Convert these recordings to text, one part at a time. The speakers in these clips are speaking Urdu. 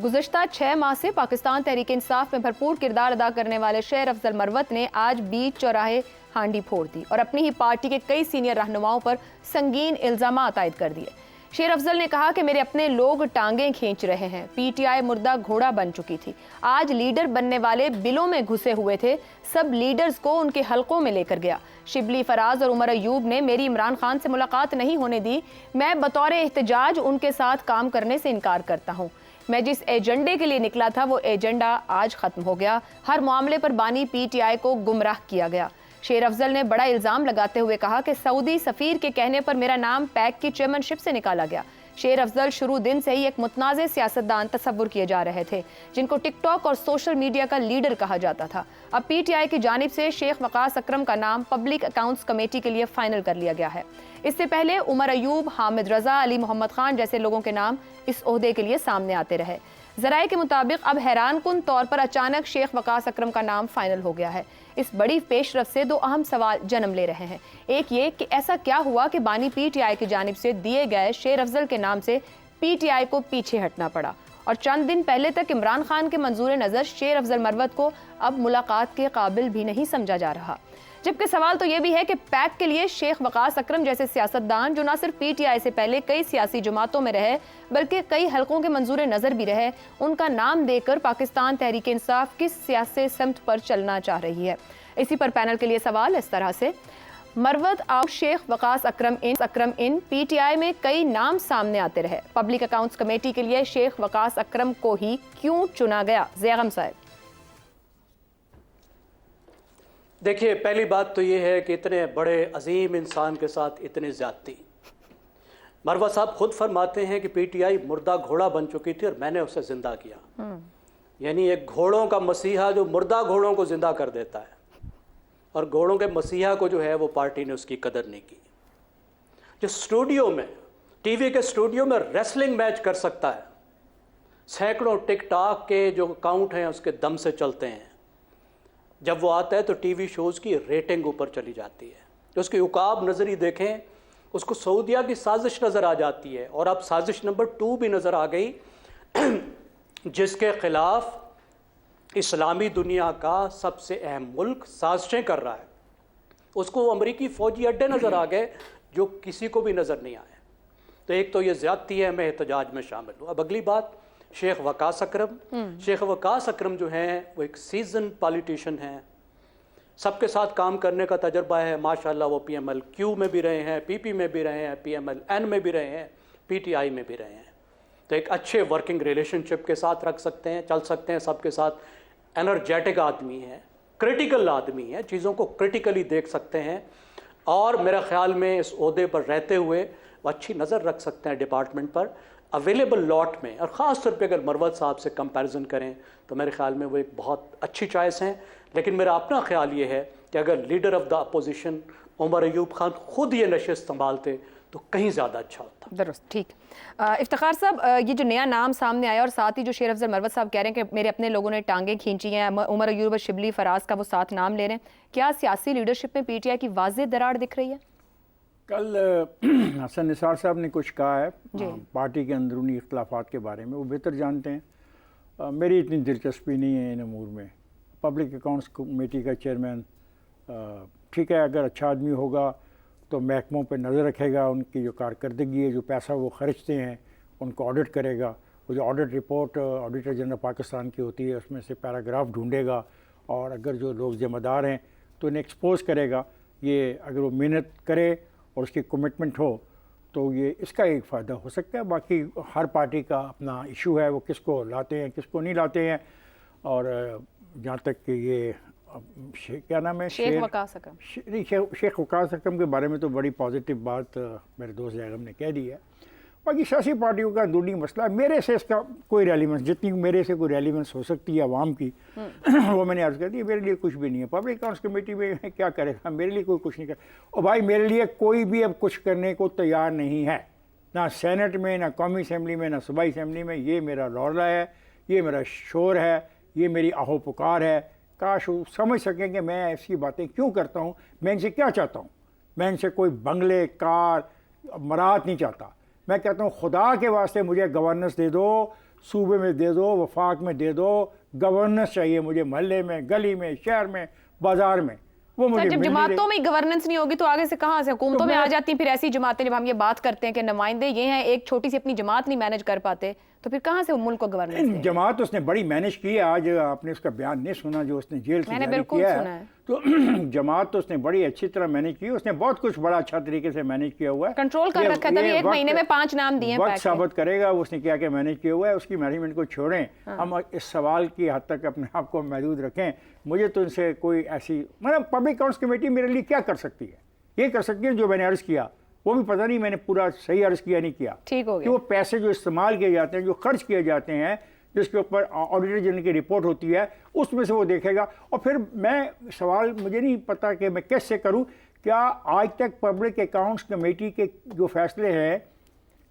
گزشتہ 6 ماہ سے پاکستان تحریک انصاف میں بھرپور کردار ادا کرنے والے شیر افضل مروت نے آج بیچ چوراہے ہانڈی پھوڑ دی اور اپنی ہی پارٹی کے کئی سینئر رہنماؤں پر سنگین الزامات عائد کر دیے۔ شیر افضل نے کہا کہ میرے اپنے لوگ ٹانگیں کھینچ رہے ہیں، پی ٹی آئی مردہ گھوڑا بن چکی تھی، آج لیڈر بننے والے بلوں میں گھسے ہوئے تھے، سب لیڈرز کو ان کے حلقوں میں لے کر گیا۔ شبلی فراز اور عمر ایوب نے میری عمران خان سے ملاقات نہیں ہونے دی، میں بطور احتجاج ان کے ساتھ کام کرنے سے انکار کرتا ہوں۔ میں جس ایجنڈے کے لیے نکلا تھا وہ ایجنڈا آج ختم ہو گیا، ہر معاملے پر بانی پی ٹی آئی کو گمراہ کیا گیا۔ شیر افضل نے بڑا الزام لگاتے ہوئے کہا کہ سعودی سفیر کے کہنے پر میرا نام پیک کی چیئرمین شپ سے نکالا گیا۔ شیر افضل شروع دن سے ہی ایک متنازع سیاستدان تصور کیے جا رہے تھے جن کو ٹک ٹاک اور سوشل میڈیا کا لیڈر کہا جاتا تھا۔ اب پی ٹی آئی کی جانب سے شیخ وقاص اکرم کا نام پبلک اکاؤنٹس کمیٹی کے لیے فائنل کر لیا گیا ہے۔ اس سے پہلے عمر ایوب، حامد رضا، علی محمد خان جیسے لوگوں کے نام اس عہدے کے لیے سامنے آتے رہے۔ ذرائع کے مطابق اب حیران کن طور پر اچانک شیخ وقاص اکرم کا نام فائنل ہو گیا ہے۔ اس بڑی پیش رفت سے دو اہم سوال جنم لے رہے ہیں۔ ایک یہ کہ ایسا کیا ہوا کہ بانی پی ٹی آئی کی جانب سے دیے گئے شیر افضل کے نام سے پی ٹی آئی کو پیچھے ہٹنا پڑا، اور چند دن پہلے تک عمران خان کے منظور نظر شیر افضل مروت کو اب ملاقات کے قابل بھی نہیں سمجھا جا رہا۔ جبکہ سوال تو یہ بھی ہے کہ پیک کے لیے شیخ وقاص اکرم جیسے سیاستدان جو نہ صرف پی ٹی آئی سے پہلے کئی سیاسی جماعتوں میں رہے بلکہ کئی حلقوں کے منظور نظر بھی رہے، ان کا نام دے کر پاکستان تحریک انصاف کس سیاسی سمت پر چلنا چاہ رہی ہے۔ اسی پر پینل کے لیے سوال اس طرح سے، مروت out, Sheikh Waqas Akram in, P T I میں کئی نام سامنے آتے رہے، پبلک اکاؤنٹس کمیٹی کے لیے شیخ وقاص اکرم کو ہی کیوں چنا گیا؟ زیغم صاحب۔ دیکھیے، پہلی بات تو یہ ہے کہ اتنے بڑے عظیم انسان کے ساتھ اتنی زیادتی، مروت صاحب خود فرماتے ہیں کہ پی ٹی آئی مردہ گھوڑا بن چکی تھی اور میں نے اسے زندہ کیا۔ یعنی ایک گھوڑوں کا مسیحا جو مردہ گھوڑوں کو زندہ کر دیتا ہے، اور گھوڑوں کے مسیحا کو جو ہے وہ پارٹی نے اس کی قدر نہیں کی۔ جو اسٹوڈیو میں، ٹی وی کے اسٹوڈیو میں ریسلنگ میچ کر سکتا ہے، سینکڑوں ٹک ٹاک کے جو اکاؤنٹ ہیں اس کے دم سے چلتے ہیں، جب وہ آتا ہے تو ٹی وی شوز کی ریٹنگ اوپر چلی جاتی ہے، تو اس کی عقاب نظری دیکھیں، اس کو سعودیہ کی سازش نظر آ جاتی ہے، اور اب سازش نمبر 2 بھی نظر آ گئی جس کے خلاف اسلامی دنیا کا سب سے اہم ملک سازشیں کر رہا ہے۔ اس کو امریکی فوجی اڈے نظر آ گئے جو کسی کو بھی نظر نہیں آئے۔ تو ایک تو یہ زیادتی ہے، میں احتجاج میں شامل ہوں۔ اب اگلی بات، شیخ وقاص اکرم۔ شیخ وقاص اکرم جو ہیں وہ ایک سیزن پالیٹیشین ہیں، سب کے ساتھ کام کرنے کا تجربہ ہے ماشاءاللہ۔ وہ پی ایم ایل کیو میں بھی رہے ہیں، پی پی میں بھی رہے ہیں، پی ایم ایل این میں بھی رہے ہیں، پی ٹی آئی میں بھی رہے ہیں، تو ایک اچھے ورکنگ ریلیشن شپ کے ساتھ رکھ سکتے ہیں، چل سکتے ہیں سب کے ساتھ۔ انرجیٹک آدمی ہے، کریٹیکل آدمی ہے، چیزوں کو کریٹیکلی دیکھ سکتے ہیں، اور میرا خیال میں اس عہدے پر رہتے ہوئے وہ اچھی نظر رکھ سکتے ہیں ڈپارٹمنٹ پر۔ اویلیبل لاٹ میں، اور خاص طور پہ اگر مروت صاحب سے کمپیریزن کریں تو میرے خیال میں وہ ایک بہت اچھی چوائس ہیں۔ لیکن میرا اپنا خیال یہ ہے کہ اگر leader of the opposition Omar Ayub Khan خود یہ نشست سنبھالتے تو کہیں زیادہ اچھا ہوتا۔ درست، ٹھیک۔ افتخار صاحب، یہ جو نیا نام سامنے آیا اور ساتھ ہی جو شیر افضل مروت صاحب کہہ رہے ہیں کہ میرے اپنے لوگوں نے ٹانگیں کھینچی ہیں، عمر ایوب اور شبلی فراز کا وہ ساتھ نام لے رہے ہیں، کیا سیاسی لیڈرشپ میں پی ٹی آئی کی واضح دراڑ دکھ رہی ہے؟ کل حسن نثار صاحب نے کچھ کہا ہے پارٹی کے اندرونی اختلافات کے بارے میں، وہ بہتر جانتے ہیں، میری اتنی دلچسپی نہیں ہے ان امور میں۔ پبلک اکاؤنٹس کمیٹی کا چیئرمین ٹھیک ہے، اگر اچھا آدمی ہوگا تو محکموں پہ نظر رکھے گا، ان کی جو کارکردگی ہے، جو پیسہ وہ خرچتے ہیں ان کو آڈٹ کرے گا، وہ جو audit report auditor general Pakistan کی ہوتی ہے اس میں سے پیراگراف ڈھونڈے گا، اور اگر جو لوگ ذمہ دار ہیں تو انہیں ایکسپوز کرے گا۔ یہ اگر وہ محنت کرے اور اس کی کمٹمنٹ ہو تو یہ اس کا ایک فائدہ ہو سکتا ہے۔ باقی ہر پارٹی کا اپنا ایشو ہے، وہ کس کو لاتے ہیں کس کو نہیں لاتے ہیں، اور جہاں تک کہ یہ کیا نام ہے، شیخ وقاص اکرم، شیخ وقاص اکرم کے بارے میں تو بڑی پازیٹیو بات میرے دوست زیغم نے کہہ دی ہے۔ باقی سیاسی پارٹیوں کا اندرونی مسئلہ ہے، میرے سے اس کا کوئی ریلیونس، جتنی میرے سے کوئی ریلیونس ہو سکتی ہے عوام کی وہ میں نے عرض کر دی، میرے لیے کچھ بھی نہیں ہے۔ پبلک اکاؤنٹس کمیٹی میں کیا کرے گا، میرے لیے کوئی کچھ نہیں کرے، اور بھائی میرے لیے کوئی بھی اب کچھ کرنے کو تیار نہیں ہے، نہ سینٹ میں، نہ قومی اسمبلی میں، نہ صوبائی اسمبلی میں۔ یہ میرا رولا ہے، یہ میرا شور ہے، یہ میری آہو پکار ہے۔ کاش وہ سمجھ سکیں کہ میں ایسی باتیں کیوں کرتا ہوں، میں ان سے کیا چاہتا ہوں۔ میں ان سے کوئی بنگلے، کار، مراد نہیں چاہتا۔ میں کہتا ہوں خدا کے واسطے مجھے گورننس دے دو، صوبے میں دے دو, وفاق میں دے دو, گورننس چاہیے مجھے محلے میں, گلی میں, شہر میں, بازار میں. وہ مجھے جب جماعتوں میں گورننس نہیں ہوگی تو آگے سے کہاں سے حکومتوں میں آ جاتی ہیں پھر ایسی جماعتیں. جب ہم یہ بات کرتے ہیں کہ نمائندے یہ ہیں, ایک چھوٹی سی اپنی جماعت نہیں مینج کر پاتے, تو پھر کہاں سے ملک کو گورننس دیں؟ جماعت اس نے بڑی مینج کی ہے. آج آپ نے اس کا بیان نہیں سنا جو اس نے جیل سے جاری بالکل کیا سنا ہے, ہے. تو جماعت تو اس نے بڑی اچھی طرح مینج کی. اس نے بہت کچھ بڑا اچھا طریقے سے مینج کیا ہوا ہے, کنٹرول کر رکھا تھا. ایک مہینے میں 5 نام دیے ہیں. وقت ثابت کرے گا اس نے کیا کیا مینج کیا ہوا ہے. اس کی مینجمنٹ کو چھوڑیں, ہم اس سوال کی حد تک اپنے آپ کو محدود رکھیں. مجھے تو ان سے کوئی ایسی مطلب پبلک اکاؤنٹس کمیٹی میرے لیے کیا کر سکتی ہے؟ یہ کر سکتی ہے جو میں نے عرض کیا, وہ بھی پتہ نہیں میں نے پورا صحیح عرض کیا نہیں کیا. ٹھیک ہو گیا. کہ وہ پیسے جو استعمال کیے جاتے ہیں, جو خرچ کیے جاتے ہیں, جس کے اوپر آڈیٹر جنرل کی رپورٹ ہوتی ہے, اس میں سے وہ دیکھے گا. اور پھر میں سوال مجھے نہیں پتا کہ میں کیسے کروں. کیا آج تک پبلک اکاؤنٹس کمیٹی کے جو فیصلے ہیں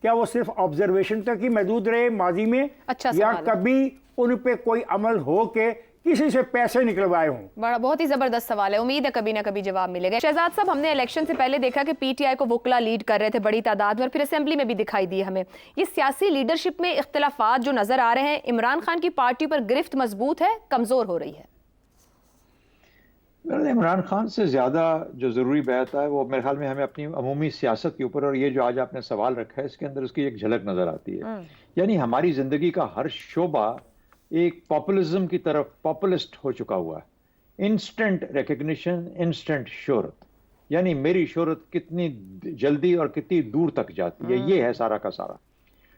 کیا وہ صرف آبزرویشن تک ہی محدود رہے ماضی میں, یا کبھی ان پہ کوئی عمل ہو کے کسی سے پیسے نکلوائے ہوں؟ بہت ہی زبردست سوال ہے. امید ہے کبھی نہ کبھی جواب ملے گا. شہزاد صاحب, ہم نے الیکشن سے پہلے دیکھا کہ پی ٹی آئی کو وکلا لیڈ کر رہے تھے بڑی تعداد میں, اور پھر اسمبلی میں بھی دکھائی دی ہمیں. یہ سیاسی لیڈرشپ میں اختلافات جو نظر آ رہے ہیں, عمران خان کی پارٹی پر گرفت مضبوط ہے, کمزور ہو رہی ہے؟ عمران خان سے زیادہ جو ضروری بات ہے وہ میرے خیال میں ہمیں اپنی عمومی سیاست کے اوپر, اور یہ جو آج آپ نے سوال رکھا ہے اس کے اندر اس کی ایک جھلک نظر آتی ہے. یعنی ہماری زندگی کا ہر شعبہ ایک پاپولزم کی طرف پاپولسٹ ہو چکا ہوا ہے. انسٹنٹ ریکگنیشن, انسٹنٹ شہرت, یعنی میری شہرت کتنی جلدی اور کتنی دور تک جاتی ہے, یہ ہے سارا کا سارا.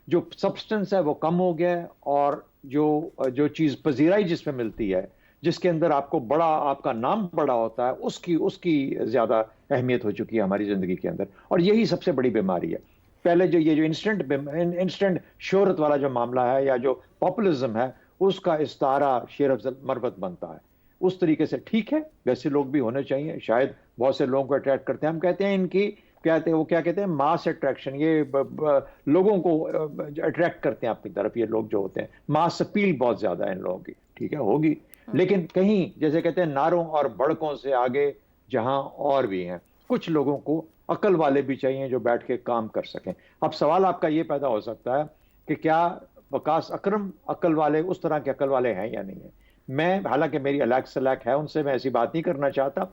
جو سبسٹنس ہے وہ کم ہو گیا ہے, اور جو چیز پذیرائی جس میں ملتی ہے, جس کے اندر آپ کو بڑا, آپ کا نام بڑا ہوتا ہے, اس کی زیادہ اہمیت ہو چکی ہے ہماری زندگی کے اندر. اور یہی سب سے بڑی بیماری ہے. پہلے یہ جو انسٹنٹ شہرت والا جو معاملہ ہے یا جو پاپولزم ہے, اس کا استعارہ شیر افضل مروت بنتا ہے. اس طریقے سے ٹھیک ہے, ویسے لوگ بھی ہونے چاہیے. شاید بہت سے لوگوں کو اٹریکٹ کرتے ہیں. ہم کہتے ہیں ان کی وہ کیا کہتے ہیں ماس اٹریکشن, یہ لوگوں کو اٹریکٹ کرتے ہیں اپنی طرف. یہ لوگ جو ہوتے ہیں ماس اپیل بہت زیادہ ہے ان لوگوں کی, ٹھیک ہے, ہوگی. لیکن کہیں جیسے کہتے ہیں ناروں اور بڑکوں سے آگے جہاں اور بھی ہیں, کچھ لوگوں کو عقل والے بھی چاہیے جو بیٹھ کے کام کر سکیں. اب سوال آپ کا یہ پیدا ہو سکتا ہے کہ کیا وقاص اکرم عقل والے, اس طرح کے عقل والے ہیں یا نہیں ہیں. میں حالانکہ میری الیک سلیک ہے ان سے, میں ایسی بات نہیں کرنا چاہتا,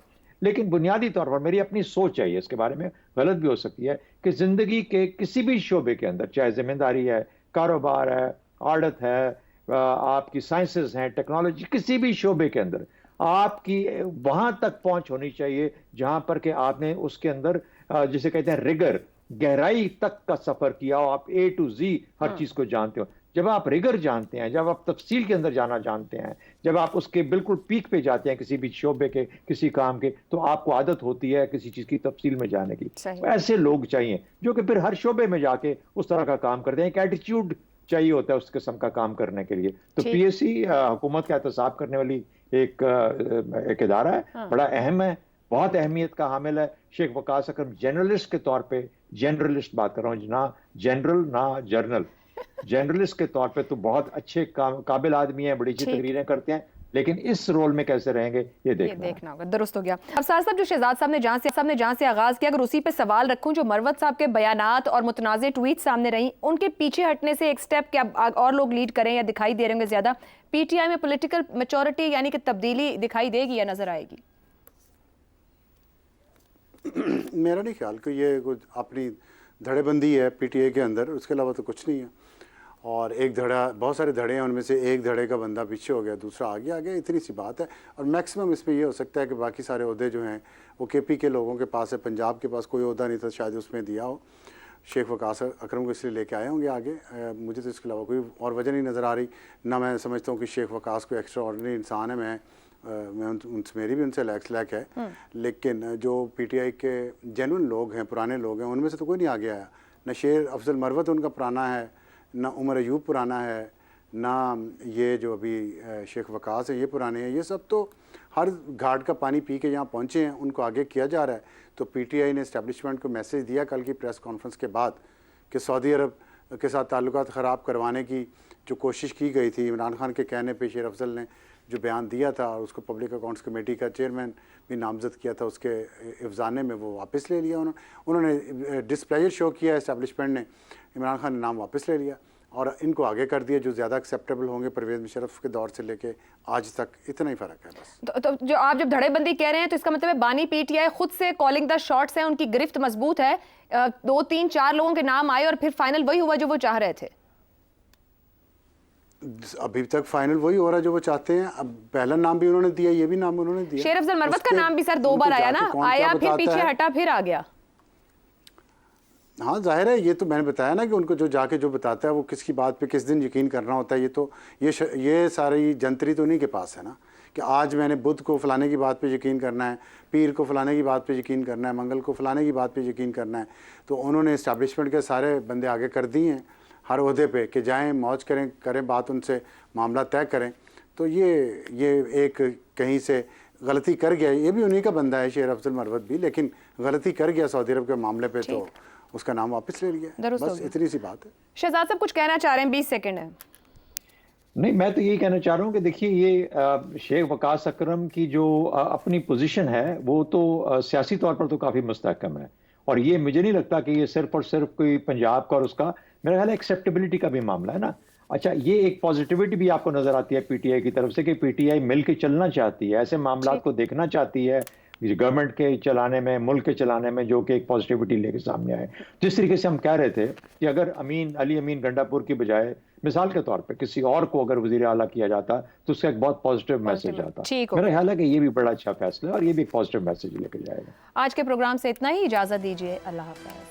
لیکن بنیادی طور پر میری اپنی سوچ ہے, اس کے بارے میں غلط بھی ہو سکتی ہے, کہ زندگی کے کسی بھی شعبے کے اندر, چاہے ذمہ داری ہے, کاروبار ہے, آڑت ہے, آپ کی سائنسز ہیں, ٹیکنالوجی, کسی بھی شعبے کے اندر آپ کی وہاں تک پہنچ ہونی چاہیے جہاں پر کہ آپ نے اس کے اندر جسے کہتے ہیں ریگر, گہرائی تک کا سفر کیا ہو, آپ اے ٹو زی ہر چیز کو جانتے ہو. جب آپ ریگر جانتے ہیں, جب آپ تفصیل کے اندر جانا جانتے ہیں, جب آپ اس کے بالکل پیک پہ جاتے ہیں کسی بھی شعبے کے, کسی کام کے, تو آپ کو عادت ہوتی ہے کسی چیز کی تفصیل میں جانے کی. ایسے لوگ چاہیے جو کہ پھر ہر شعبے میں جا کے اس طرح کا کام کرتے ہیں. ایک ایٹیٹیوڈ چاہیے ہوتا ہے اس قسم کا کام کرنے کے لیے. تو پی ایس سی حکومت کا احتساب کرنے والی ایک ادارہ ہے, بڑا اہم ہے, بہت اہمیت کا حامل ہے. شیخ وقاص اکرم جرنلسٹ کے طور پہ, جنرلسٹ بات کر رہا ہوں, نہ جنرل نہ جرنل, جنرلسٹ کے طور پہ تو بہت اچھے قابل آدمی ہیں, بڑی اچھی تقریریں کرتے ہیں, لیکن اس رول میں کیسے رہیں گے یہ دیکھنا ہوگا. درست ہو گیا. افسر صاحب, جو شہزاد صاحب نے جہاں سے آغاز کیا, اگر اسی پہ سوال رکھوں, جو مروت صاحب کے بیانات اور متنازع ٹویٹ سامنے رہیں, ان کے پیچھے ہٹنے سے ایک سٹیپ کیا اور لوگ لیڈ کریں یا دکھائی دے رہے ہوں گے زیادہ, پی ٹی آئی میں پولیٹیکل میچورٹی یعنی کہ تبدیلی دکھائی دے گی یا نظر آئے گی؟ میرا نہیں خیال کہ یہ کچھ اپنی دھڑے بندی ہے پی ٹی آئی کے اندر, اس کے علاوہ تو کچھ نہیں ہے. اور ایک دھڑا, بہت سارے دھڑے ہیں, ان میں سے ایک دھڑے کا بندہ پیچھے ہو گیا, دوسرا آگے آ گیا, اتنی سی بات ہے. اور میکسیمم اس میں یہ ہو سکتا ہے کہ باقی سارے عہدے جو ہیں وہ کے پی کے لوگوں کے پاس ہے, پنجاب کے پاس کوئی عہدہ نہیں تھا, شاید اس میں دیا ہو. شیخ وقاص اکرم کو اس لیے لے کے آئے ہوں گے آگے. مجھے تو اس کے علاوہ کوئی اور وجہ نہیں نظر آ رہی. نہ میں سمجھتا ہوں کہ شیخ وقاص کوئی ایکسٹرا آرڈنری انسان ہے, میری بھی ان سے لیک ہے. لیکن جو پی ٹی آئی کے جینون لوگ ہیں, پرانے لوگ ہیں, ان میں سے تو کوئی نہیں آگے آیا. نہ شیر افضل مروت ان کا پرانا ہے, نہ عمر ایوب پرانا ہے, نہ یہ جو ابھی شیخ وقاص ہے یہ پرانے ہیں. یہ سب تو ہر گھاٹ کا پانی پی کے یہاں پہنچے ہیں, ان کو آگے کیا جا رہا ہے. تو پی ٹی آئی نے اسٹیبلشمنٹ کو میسیج دیا کل کی پریس کانفرنس کے بعد کہ سعودی عرب کے ساتھ تعلقات خراب کروانے کی جو کوشش کی گئی تھی, عمران خان کے کہنے پہ شیر افضل نے جو بیان دیا تھا اور اس کو پبلک اکاؤنٹس کمیٹی کا چیئرمین بھی نامزد کیا تھا, اس کے افزانے میں وہ واپس لے لیا. انہوں نے ڈسپلیجر شو کیا اسٹیبلشمنٹ نے, عمران خان نے نام واپس لے لیا. اور ان کو آگے کر دیا جو زیادہ ایکسیپٹیبل ہوں گے پرویز مشرف کے دور سے لے کے آج تک، اتنا ہی فرق ہے بس. تو جو آپ جب دھڑے بندی کہہ رہے ہیں تو اس کا مطلب ہے بانی پی ٹی آئی خود سے کالنگ دا شاٹس ہیں، ان کی گرفت مضبوط ہے، 2 3 4 لوگوں کے نام آئے اور پھر فائنل وہی ہوا جو وہ چاہ رہے تھے. ابھی تک فائنل وہی ہو رہا ہے جو وہ چاہتے ہیں. اب پہلا نام بھی انہوں نے دیا، یہ بھی نام انہوں نے دیا. شیر افضل مروت کا نام بھی سر 2 بار آیا نا، آیا پھر پیچھے ہٹا پھر آ گیا. ہاں ظاہر ہے، یہ تو میں نے بتایا نا کہ ان کو جو جا کے جو بتاتا ہے وہ کس کی بات پہ کس دن یقین کرنا ہوتا ہے. یہ تو یہ ساری جنتری تو انہیں کے پاس ہے نا کہ آج میں نے بدھ کو فلانے کی بات پہ یقین کرنا ہے، پیر کو فلانے کی بات پہ یقین کرنا ہے، منگل کو فلانے کی بات پہ یقین کرنا ہے. تو انہوں نے اسٹیبلشمنٹ کے سارے بندے آگے کر دیے ہیں ہر عہدے پہ کہ جائیں موج کریں بات ان سے، معاملہ طے کریں. تو یہ ایک کہیں سے غلطی کر گیا، یہ بھی انہی کا بندہ ہے شیر افضل مروت بھی، لیکن غلطی کر گیا سعودی عرب کے معاملے پہ تو اس کا نام واپس لے لیا. بس اتنی سی بات ہے. شہزاد صاحب کچھ کہنا چاہ رہے ہیں، 20 سیکنڈ ہے. نہیں، میں تو یہی کہنا چاہ رہا ہوں کہ دیکھیے یہ شیخ وقاص اکرم کی جو اپنی پوزیشن ہے وہ تو سیاسی طور پر تو کافی مستحکم ہے، اور یہ مجھے نہیں لگتا کہ یہ صرف اور صرف کوئی پنجاب کا اور اس کا، میرا خیال ہے ایکسیپٹیبلٹی کا بھی معاملہ ہے نا. اچھا، یہ ایک پازیٹیوٹی بھی آپ کو نظر آتی ہے پی ٹی آئی کی طرف سے کہ پی ٹی آئی مل کے چلنا چاہتی ہے، ایسے معاملات کو دیکھنا چاہتی ہے گورنمنٹ کے چلانے میں، ملک کے چلانے میں، جو کہ ایک پازیٹیوٹی لے کے سامنے آئے. جس طریقے سے ہم کہہ رہے تھے کہ اگر علی امین گنڈا پور کی بجائے مثال کے طور پہ کسی اور کو اگر وزیر اعلیٰ کیا جاتا تو اس کا ایک بہت پازیٹیو میسج آتا. میرا خیال ہے کہ یہ بھی بڑا اچھا فیصلہ ہے اور یہ بھی ایک پازیٹیو میسج لے کے جائے گا. آج کے پروگرام سے اتنا ہی، اجازت دیجیے، اللہ حافظ.